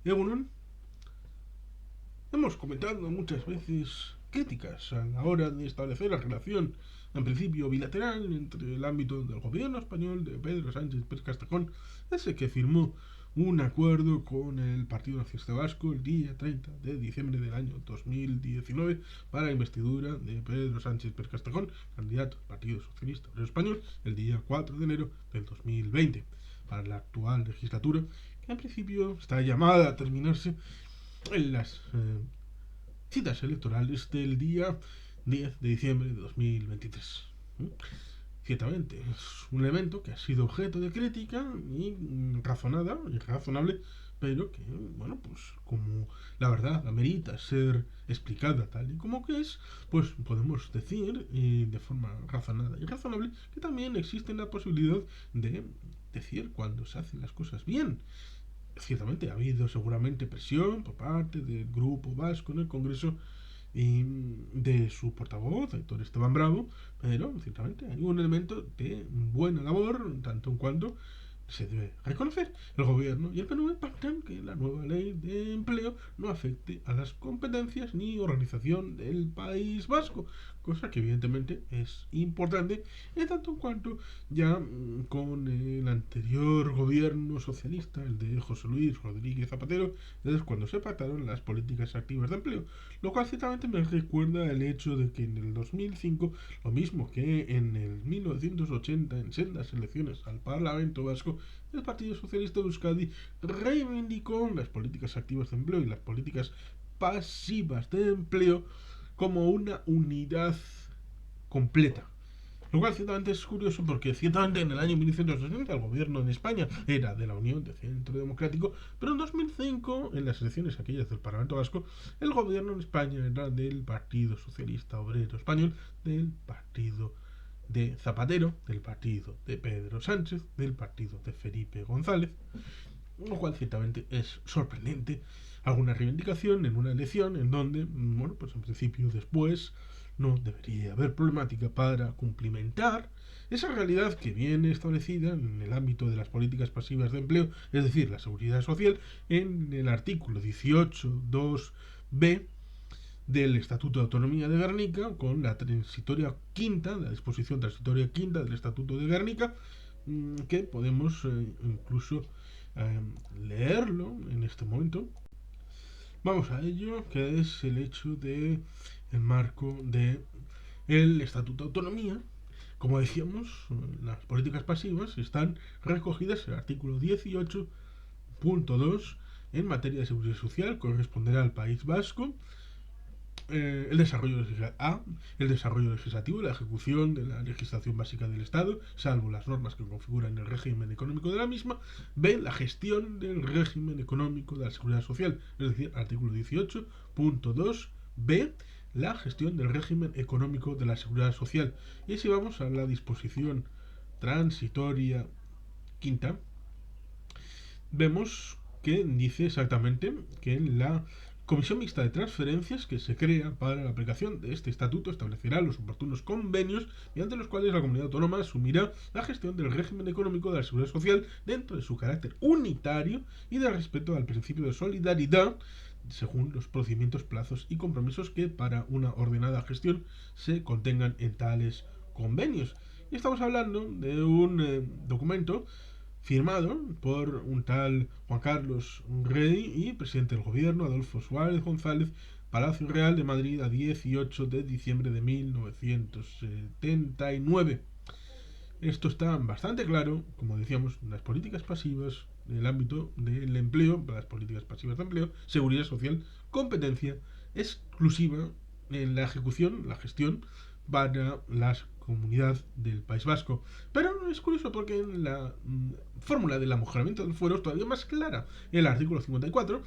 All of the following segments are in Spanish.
Egunon, hemos comentado muchas veces críticas a la hora de establecer la relación, en principio bilateral, entre el ámbito del gobierno español de Pedro Sánchez Pérez Castejón, ese que firmó un acuerdo con el Partido Nacionalista Vasco el día 30 de diciembre del año 2019 para la investidura de Pedro Sánchez Pérez Castejón, candidato al Partido Socialista Obrero Español, el día 4 de enero del 2020, para la actual legislatura, que en principio está llamada a terminarse en las citas electorales del día 10 de diciembre de 2023. Ciertamente es un elemento que ha sido objeto de crítica y razonada y razonable, pero que, bueno, pues como la verdad amerita ser explicada tal y como que es, pues podemos decir de forma razonada y razonable que también existe la posibilidad de decir cuando se hacen las cosas bien. Ciertamente ha habido seguramente presión por parte del grupo vasco en el Congreso y de su portavoz, Héctor Esteban Bravo, pero ciertamente hay un elemento de buena labor, tanto en cuanto se debe reconocer. El gobierno y el PNV pactan que la nueva ley de empleo no afecte a las competencias ni organización del País Vasco, cosa que evidentemente es importante en tanto en cuanto ya con el anterior gobierno socialista, el de José Luis Rodríguez Zapatero, es cuando se pactaron las políticas activas de empleo, lo cual ciertamente me recuerda el hecho de que en el 2005, lo mismo que en el 1980 en sendas elecciones al Parlamento Vasco, el Partido Socialista de Euskadi reivindicó las políticas activas de empleo y las políticas pasivas de empleo como una unidad completa. Lo cual ciertamente es curioso porque ciertamente en el año 1980 el gobierno en España era de la Unión de Centro Democrático, pero en 2005, en las elecciones aquellas del Parlamento Vasco, el gobierno en España era del Partido Socialista Obrero Español, del Partido de Zapatero, del partido de Pedro Sánchez, del partido de Felipe González, lo cual ciertamente es sorprendente. Alguna reivindicación en una elección en donde, bueno, pues en principio después no debería haber problemática para cumplimentar esa realidad que viene establecida en el ámbito de las políticas pasivas de empleo, es decir, la seguridad social, en el artículo 18.2b del Estatuto de Autonomía de Guernica, con la transitoria quinta, la disposición transitoria quinta del Estatuto de Guernica, que podemos incluso leerlo en este momento. Vamos a ello, que es el hecho de el marco de el Estatuto de Autonomía. Como decíamos, las políticas pasivas están recogidas en el artículo 18.2 en materia de seguridad social, corresponderá al País Vasco. El desarrollo legislativo y la ejecución de la legislación básica del Estado, salvo las normas que configuran el régimen económico de la misma. B, la gestión del régimen económico de la seguridad social, es decir, artículo 18.2b, la gestión del régimen económico de la seguridad social. Y si vamos a la disposición transitoria quinta, vemos que dice exactamente que la Comisión Mixta de Transferencias que se crea para la aplicación de este estatuto establecerá los oportunos convenios mediante los cuales la comunidad autónoma asumirá la gestión del régimen económico de la seguridad social dentro de su carácter unitario y de respeto al principio de solidaridad según los procedimientos, plazos y compromisos que para una ordenada gestión se contengan en tales convenios. Y estamos hablando de un documento firmado por un tal Juan Carlos Rey y presidente del gobierno Adolfo Suárez González, Palacio Real de Madrid, a 18 de diciembre de 1979. Esto está bastante claro, como decíamos, las políticas pasivas en el ámbito del empleo, las políticas pasivas de empleo, seguridad social, competencia exclusiva en la ejecución, la gestión para la comunidad del País Vasco. Pero es curioso porque en la fórmula del amejoramiento del fuero es todavía más clara. El artículo 54,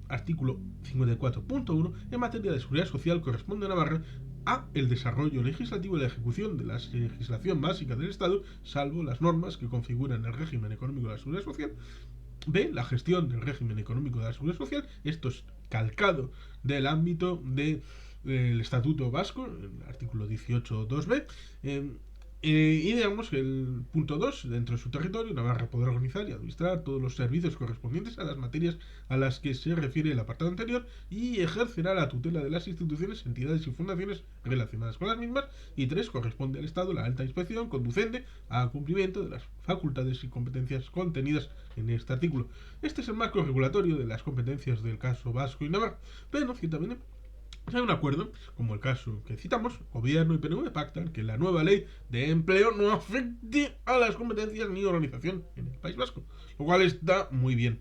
artículo 54.1, en materia de seguridad social corresponde a Navarra a el desarrollo legislativo y la ejecución de la legislación básica del Estado, salvo las normas que configuran el régimen económico de la seguridad social. B, la gestión del régimen económico de la seguridad social. Esto es calcado del ámbito del Estatuto Vasco, el artículo 18.2b. Y digamos que el punto 2, dentro de su territorio, Navarra podrá organizar y administrar todos los servicios correspondientes a las materias a las que se refiere el apartado anterior y ejercerá la tutela de las instituciones, entidades y fundaciones relacionadas con las mismas. Y 3, corresponde al Estado la alta inspección conducente a cumplimiento de las facultades y competencias contenidas en este artículo. Este es el marco regulatorio de las competencias del caso vasco y Navarra, pero ciertamente hay un acuerdo, como el caso que citamos, Gobierno y PNV pactan que la nueva ley de empleo no afecte a las competencias ni organización en el País Vasco, lo cual está muy bien.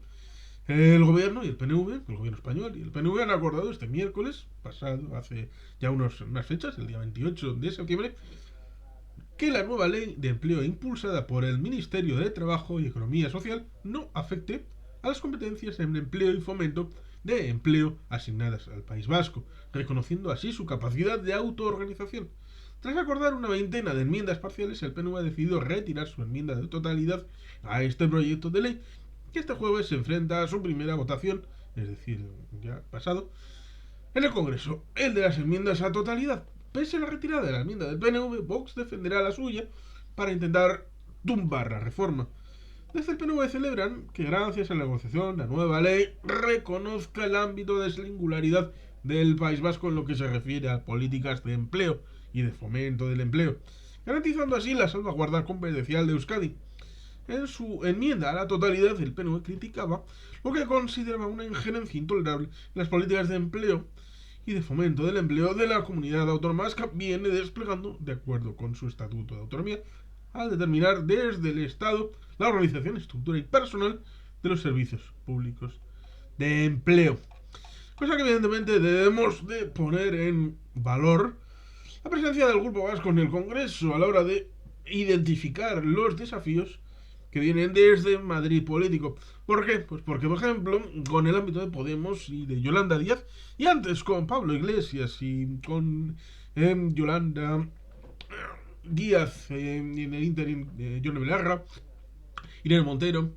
El Gobierno y el PNV, el Gobierno español y el PNV han acordado este miércoles pasado, hace ya unas fechas, el día 28 de septiembre, que la nueva ley de empleo impulsada por el Ministerio de Trabajo y Economía Social no afecte a las competencias en empleo y fomento de empleo asignadas al País Vasco, reconociendo así su capacidad de autoorganización. Tras acordar una veintena de enmiendas parciales, el PNV ha decidido retirar su enmienda de totalidad a este proyecto de ley, que este jueves se enfrenta a su primera votación, es decir, ya pasado, en el Congreso. El de las enmiendas a totalidad. Pese a la retirada de la enmienda del PNV, Vox defenderá la suya para intentar tumbar la reforma. Desde el PNV celebran que gracias a la negociación la nueva ley reconozca el ámbito de singularidad del País Vasco en lo que se refiere a políticas de empleo y de fomento del empleo, garantizando así la salvaguarda competencial de Euskadi. En su enmienda a la totalidad, el PNV criticaba lo que consideraba una injerencia intolerable en las políticas de empleo y de fomento del empleo de la comunidad autónoma vasca viene desplegando de acuerdo con su estatuto de autonomía al determinar desde el Estado la organización, estructura y personal de los servicios públicos de empleo. Cosa que evidentemente debemos de poner en valor la presencia del Grupo Vasco en el Congreso a la hora de identificar los desafíos que vienen desde Madrid político. ¿Por qué? Pues porque, por ejemplo, con el ámbito de Podemos y de Yolanda Díaz, y antes con Pablo Iglesias y con Yolanda Díaz, en el interim Yone Belarra, Irene Montero,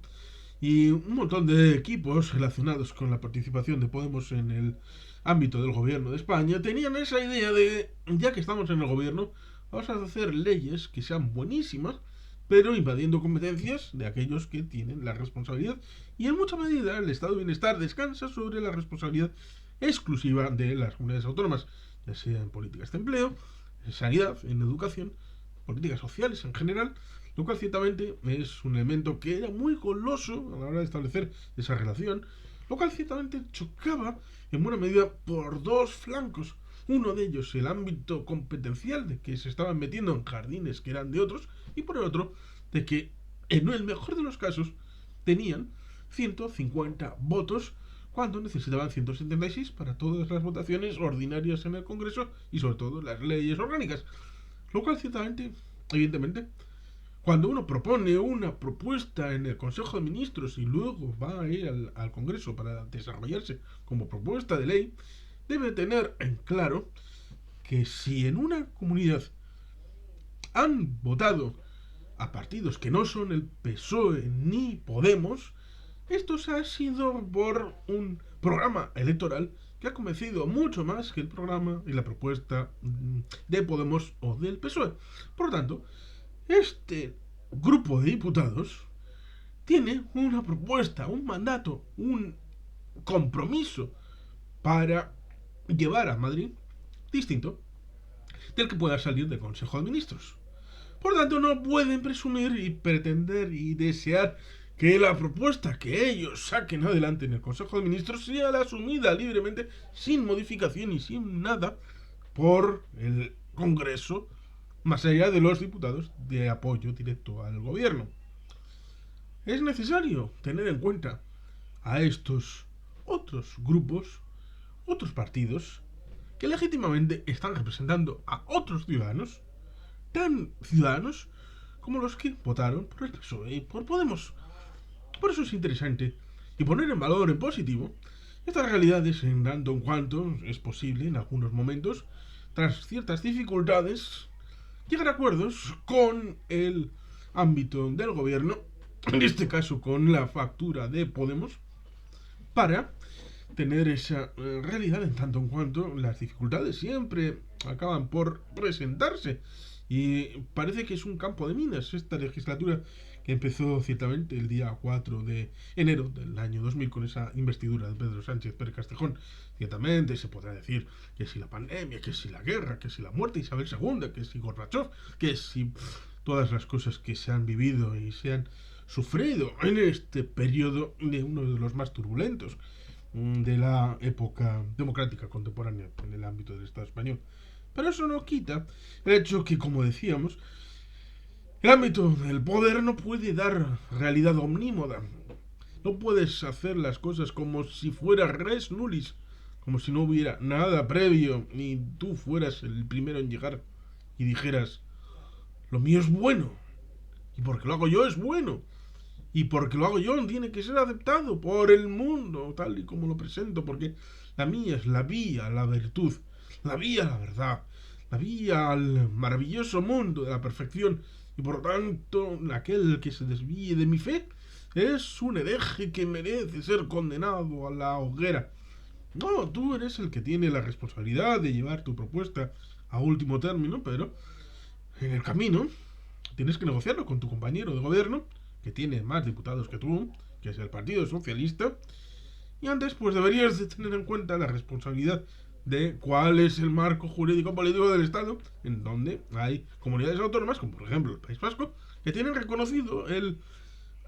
y un montón de equipos relacionados con la participación de Podemos en el ámbito del gobierno de España, tenían esa idea de, ya que estamos en el gobierno, vamos a hacer leyes que sean buenísimas, pero invadiendo competencias de aquellos que tienen la responsabilidad. Y en mucha medida el estado de bienestar descansa sobre la responsabilidad exclusiva de las comunidades autónomas, ya sea en políticas de empleo, en sanidad, en educación, políticas sociales en general, lo cual ciertamente es un elemento que era muy goloso a la hora de establecer esa relación, lo cual ciertamente chocaba en buena medida por dos flancos. Uno de ellos, el ámbito competencial, de que se estaban metiendo en jardines que eran de otros, y por el otro, de que en el mejor de los casos tenían 150 votos cuando necesitaban 176 para todas las votaciones ordinarias en el Congreso y sobre todo las leyes orgánicas. Lo cual ciertamente, evidentemente, cuando uno propone una propuesta en el Consejo de Ministros y luego va a ir al Congreso para desarrollarse como propuesta de ley, debe tener en claro que si en una comunidad han votado a partidos que no son el PSOE ni Podemos, esto se ha sido por un programa electoral que ha convencido mucho más que el programa y la propuesta de Podemos o del PSOE. Por lo tanto, este grupo de diputados tiene una propuesta, un mandato, un compromiso para llevar a Madrid distinto del que pueda salir del Consejo de Ministros. Por tanto, no pueden presumir y pretender y desear que la propuesta que ellos saquen adelante en el Consejo de Ministros sea la asumida libremente, sin modificación y sin nada, por el Congreso, más allá de los diputados de apoyo directo al gobierno. Es necesario tener en cuenta a estos otros grupos, otros partidos, que legítimamente están representando a otros ciudadanos, tan ciudadanos como los que votaron por el PSOE y por Podemos. Por eso es interesante y poner en valor en positivo estas realidades en tanto en cuanto es posible en algunos momentos, tras ciertas dificultades, llegar a acuerdos con el ámbito del gobierno, en este caso con la factura de Podemos, para tener esa realidad en tanto en cuanto las dificultades siempre acaban por presentarse Y parece que es un campo de minas esta legislatura que empezó ciertamente el día 4 de enero del año 2000 con esa investidura de Pedro Sánchez Pérez Castejón. Ciertamente se podrá decir que si la pandemia, que si la guerra, que si la muerte de Isabel II, que si Gorbachev, que si todas las cosas que se han vivido y se han sufrido en este periodo de uno de los más turbulentos de la época democrática contemporánea en el ámbito del Estado español. Pero eso no quita el hecho que, como decíamos, el ámbito del poder no puede dar realidad omnímoda. No puedes hacer las cosas como si fuera res nullis, como si no hubiera nada previo, ni tú fueras el primero en llegar y dijeras, lo mío es bueno, y porque lo hago yo es bueno, y porque lo hago yo tiene que ser aceptado por el mundo, tal y como lo presento, porque la mía es la vía a la virtud, la vía a la verdad, la vía al maravilloso mundo de la perfección, y por lo tanto, aquel que se desvíe de mi fe es un hereje que merece ser condenado a la hoguera. No, tú eres el que tiene la responsabilidad de llevar tu propuesta a último término, pero en el camino tienes que negociarlo con tu compañero de gobierno, que tiene más diputados que tú, que es el Partido Socialista, y antes pues deberías de tener en cuenta la responsabilidad de cuál es el marco jurídico político del Estado, en donde hay comunidades autónomas, como por ejemplo el País Vasco, que tienen reconocido el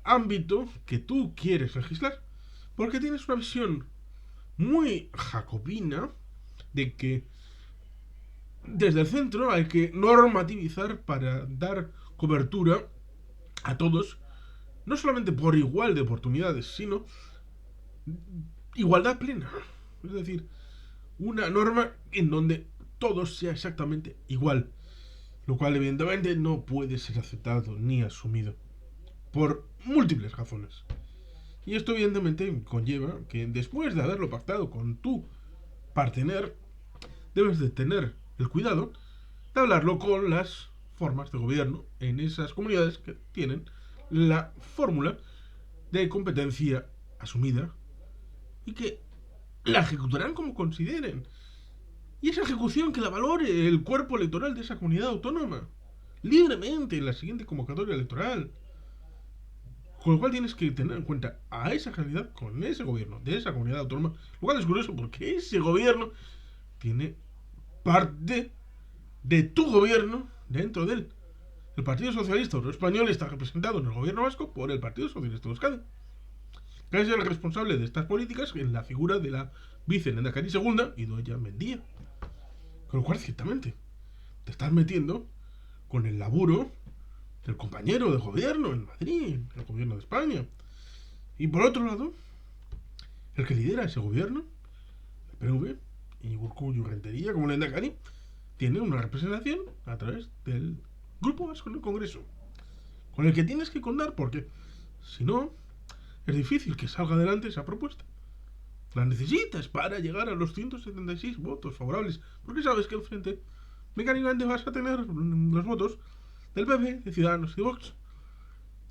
ámbito que tú quieres legislar, porque tienes una visión muy jacobina de que desde el centro hay que normativizar para dar cobertura a todos, no solamente por igual de oportunidades, sino igualdad plena. Es decir, una norma en donde todo sea exactamente igual, lo cual evidentemente no puede ser aceptado ni asumido por múltiples razones. Y esto evidentemente conlleva que después de haberlo pactado con tu partener, debes de tener el cuidado de hablarlo con las formas de gobierno en esas comunidades que tienen la fórmula de competencia asumida y que la ejecutarán como consideren. Y esa ejecución que la valore el cuerpo electoral de esa comunidad autónoma, libremente en la siguiente convocatoria electoral. Con lo cual tienes que tener en cuenta a esa realidad con ese gobierno de esa comunidad autónoma. Lo cual es curioso porque ese gobierno tiene parte de tu gobierno dentro de él. El Partido Socialista Obrero Español está representado en el gobierno vasco por el Partido Socialista de Euskadi, que es el responsable de estas políticas en la figura de la vice-Lehendakari segunda, Idoia Mendia. Con lo cual, ciertamente, te estás metiendo con el laburo del compañero de gobierno en Madrid, el gobierno de España. Y por otro lado, el que lidera ese gobierno, el PNV, y Urkullu Rentería como Lehendakari, tiene una representación a través del Grupo Vasco en el Congreso, con el que tienes que contar porque, si no, es difícil que salga adelante esa propuesta. La necesitas para llegar a los 176 votos favorables, porque sabes que enfrente mecánicamente vas a tener los votos del PP, de Ciudadanos y de Vox.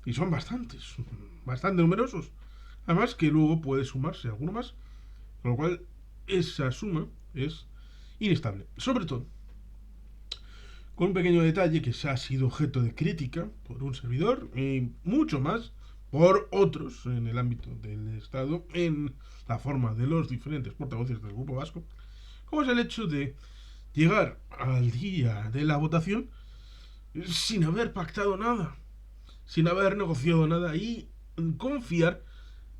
Y son bastantes, bastante numerosos. Además que luego puede sumarse alguno más, con lo cual esa suma es inestable. Sobre todo, con un pequeño detalle que se ha sido objeto de crítica por un servidor y mucho más por otros en el ámbito del Estado, en la forma de los diferentes portavoces del Grupo Vasco, como es el hecho de llegar al día de la votación sin haber pactado nada, sin haber negociado nada y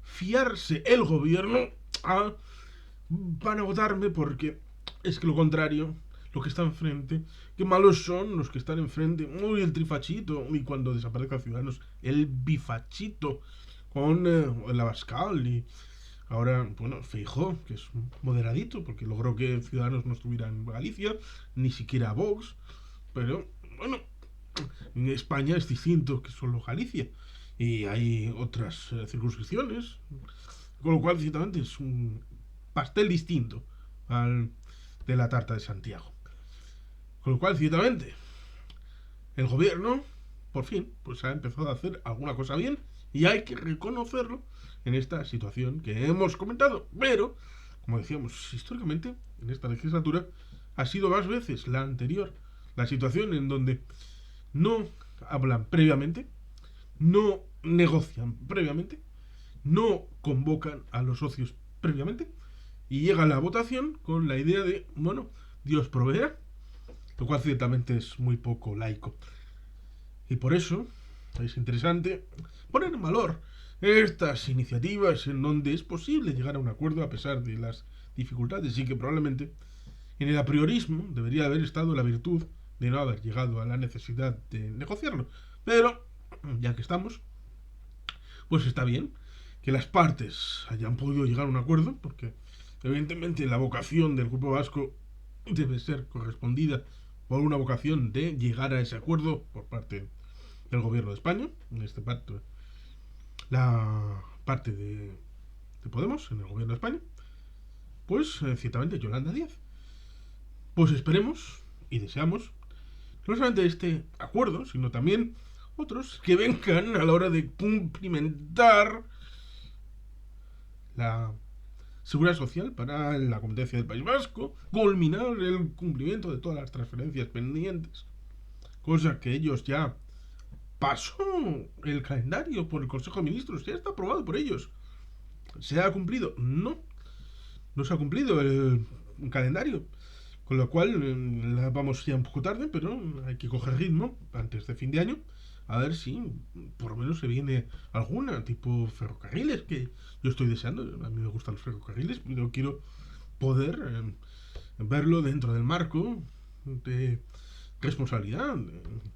fiarse el gobierno a van a votarme porque es que lo contrario, lo que está enfrente, qué malos son los que están enfrente, uy, el trifachito, y cuando desaparezca Ciudadanos, el bifachito con el Abascal y ahora, bueno, Feijóo, que es moderadito, porque logró que Ciudadanos no estuviera en Galicia, ni siquiera Vox, pero bueno, en España es distinto que solo Galicia y hay otras circunscripciones, con lo cual ciertamente es un pastel distinto al de la tarta de Santiago. Con lo cual, ciertamente, el gobierno, por fin, pues ha empezado a hacer alguna cosa bien y hay que reconocerlo en esta situación que hemos comentado. Pero, como decíamos, históricamente, en esta legislatura, ha sido más veces la anterior la situación en donde no hablan previamente, no negocian previamente, no convocan a los socios previamente y llega la votación con la idea de, bueno, Dios proveerá, lo cual ciertamente es muy poco laico. Y por eso es interesante poner en valor estas iniciativas en donde es posible llegar a un acuerdo a pesar de las dificultades y que probablemente en el apriorismo debería haber estado la virtud de no haber llegado a la necesidad de negociarlo. Pero, ya que estamos, pues está bien que las partes hayan podido llegar a un acuerdo, porque evidentemente la vocación del Grupo Vasco debe ser correspondida por una vocación de llegar a ese acuerdo por parte del gobierno de España, en este pacto, la parte de Podemos en el gobierno de España, pues ciertamente Yolanda Díaz. Pues esperemos y deseamos no solamente este acuerdo, sino también otros que vengan a la hora de cumplimentar la seguridad social para la competencia del País Vasco, culminar el cumplimiento de todas las transferencias pendientes, cosa que ellos ya pasó el calendario por el Consejo de Ministros, ya está aprobado por ellos. ¿Se ha cumplido? No, no se ha cumplido el calendario. Con lo cual, vamos ya un poco tarde, pero hay que coger ritmo antes de fin de año. A ver si por lo menos se viene alguna, tipo ferrocarriles, que yo estoy deseando. A mí me gustan los ferrocarriles, pero quiero poder verlo dentro del marco de responsabilidad.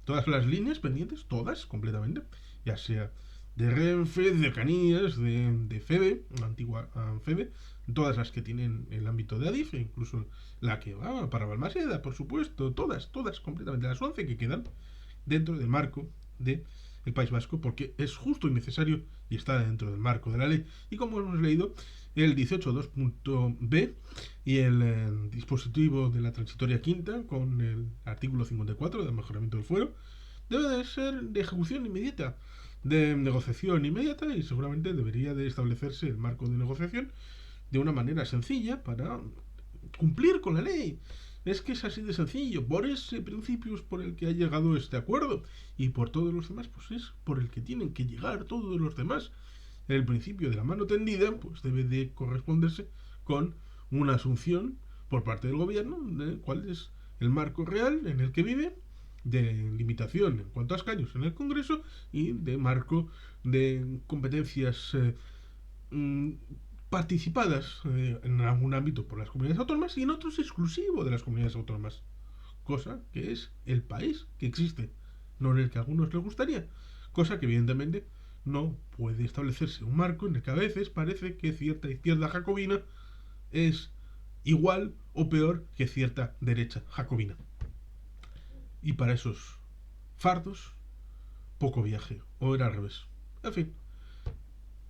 Todas las líneas pendientes, todas completamente, ya sea de Renfe, de cercanías, de FEBE, antigua FEBE, todas las que tienen el ámbito de Adif, incluso la que va para Balmaseda, por supuesto, todas completamente, las 11 que quedan dentro del marco del País Vasco, porque es justo y necesario y está dentro del marco de la ley. Y como hemos leído, el 18.2.b y el dispositivo de la transitoria quinta, con el artículo 54 del mejoramiento del fuero, debe de ser de ejecución inmediata, de negociación inmediata, y seguramente debería de establecerse el marco de negociación de una manera sencilla para cumplir con la ley. Es que es así de sencillo. Por ese principio es por el que ha llegado este acuerdo, y por todos los demás pues es por el que tienen que llegar todos los demás. El principio de la mano tendida pues debe de corresponderse con una asunción por parte del gobierno de cuál es el marco real en el que vive, de limitación en cuanto a escaños en el Congreso y de marco de competencias participadas en algún ámbito por las comunidades autónomas y en otros exclusivo de las comunidades autónomas, cosa que es el país que existe, no en el que a algunos les gustaría, cosa que evidentemente no puede establecerse un marco en el que a veces parece que cierta izquierda jacobina es igual o peor que cierta derecha jacobina. Y para esos fardos, poco viaje, o era al revés. En fin,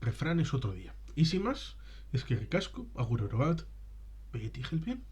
refranes otro día. Y sin más, es que ricasco, agur orobat, beti helpien.